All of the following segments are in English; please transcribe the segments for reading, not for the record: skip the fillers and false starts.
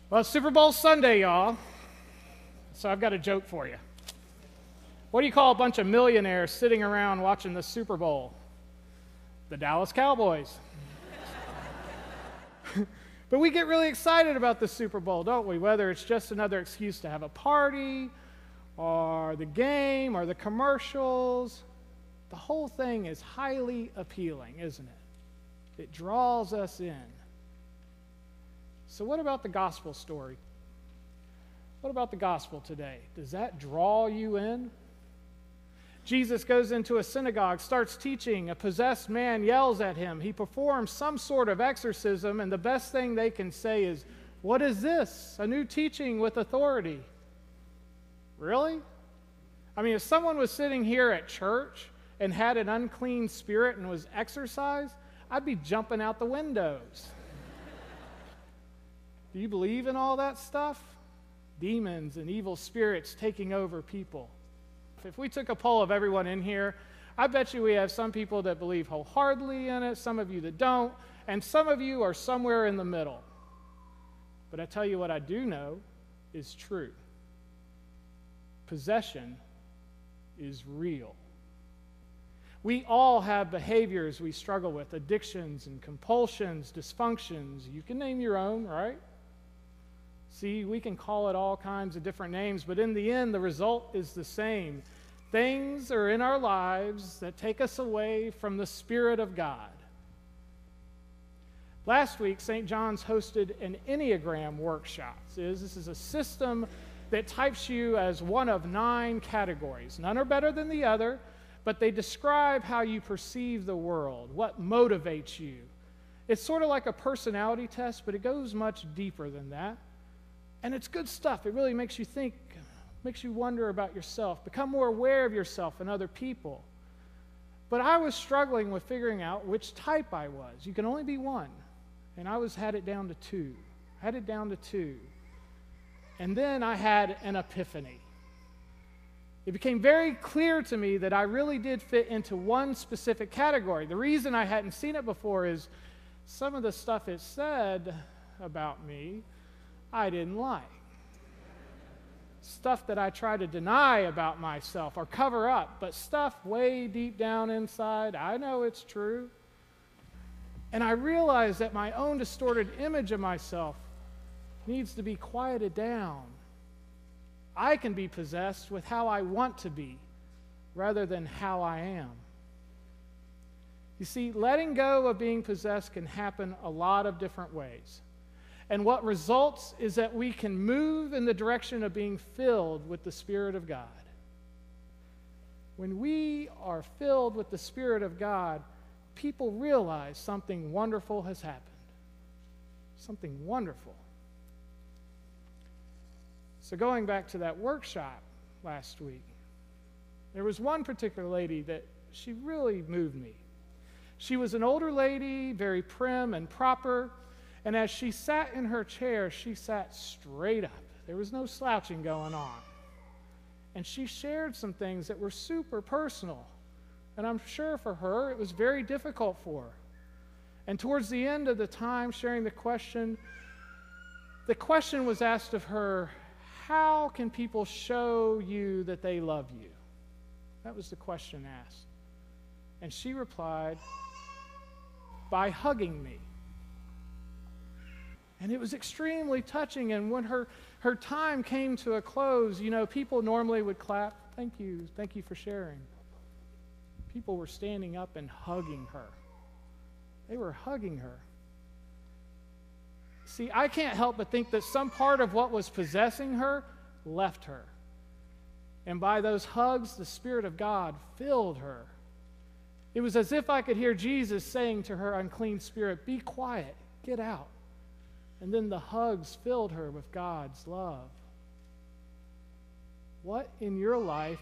Well, it's Super Bowl Sunday, y'all. So I've got a joke for you. What do you call a bunch of millionaires sitting around watching the Super Bowl? The Dallas Cowboys. But we get really excited about the Super Bowl, don't we? Whether it's just another excuse to have a party, or the game, or the commercials. The whole thing is highly appealing, isn't it? It draws us in. So what about the gospel story? What about the gospel today? Does that draw you in? Jesus goes into a synagogue, starts teaching. A possessed man yells at him. He performs some sort of exorcism, and the best thing they can say is, "What is this? A new teaching with authority." Really? I mean, if someone was sitting here at church and had an unclean spirit and was exorcised, I'd be jumping out the windows. Do you believe in all that stuff? Demons and evil spirits taking over people. If we took a poll of everyone in here, I bet you we have some people that believe wholeheartedly in it, some of you that don't, and some of you are somewhere in the middle. But I tell you what I do know is true. Possession is real. We all have behaviors we struggle with, addictions and compulsions, dysfunctions. You can name your own, right? See, we can call it all kinds of different names, but in the end, the result is the same. Things are in our lives that take us away from the Spirit of God. Last week, St. John's hosted an Enneagram workshop. This is a system that types you as one of 9 categories. None are better than the other, but they describe how you perceive the world, what motivates you. It's sort of like a personality test, but it goes much deeper than that. And it's good stuff. It really makes you think, makes you wonder about yourself, become more aware of yourself and other people. But I was struggling with figuring out which type I was. You can only be one. And I had it down to 2. And then I had an epiphany. It became very clear to me that I really did fit into one specific category. The reason I hadn't seen it before is some of the stuff it said about me I didn't like. Stuff that I try to deny about myself or cover up, but stuff way deep down inside, I know it's true. And I realized that my own distorted image of myself needs to be quieted down. I can be possessed with how I want to be rather than how I am. You see, letting go of being possessed can happen a lot of different ways. And what results is that we can move in the direction of being filled with the Spirit of God. When we are filled with the Spirit of God, people realize something wonderful has happened. Something wonderful. So going back to that workshop last week, there was one particular lady that she really moved me. She was an older lady, very prim and proper, and as she sat in her chair, she sat straight up. There was no slouching going on. And she shared some things that were super personal. And I'm sure for her, it was very difficult for her. And towards the end of the time sharing the question was asked of her, how can people show you that they love you? That was the question asked. And she replied, by hugging me. And it was extremely touching. And when her time came to a close, you know, people normally would clap. Thank you for sharing. People were standing up and hugging her. They were hugging her. See, I can't help but think that some part of what was possessing her left her. And by those hugs, the Spirit of God filled her. It was as if I could hear Jesus saying to her unclean spirit, be quiet, get out. And then the hugs filled her with God's love. What in your life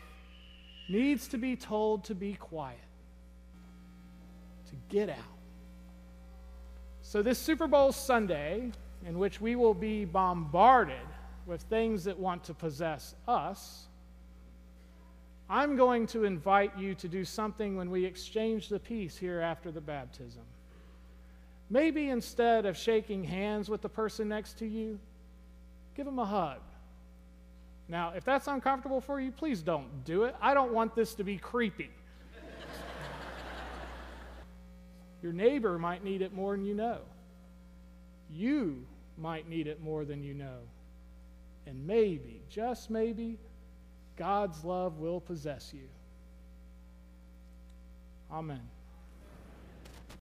needs to be told to be quiet? To get out. So this Super Bowl Sunday, in which we will be bombarded with things that want to possess us, I'm going to invite you to do something when we exchange the peace here after the baptism. Maybe instead of shaking hands with the person next to you, give them a hug. Now, if that's uncomfortable for you, please don't do it. I don't want this to be creepy. Your neighbor might need it more than you know. You might need it more than you know. And maybe, just maybe, God's love will possess you. Amen.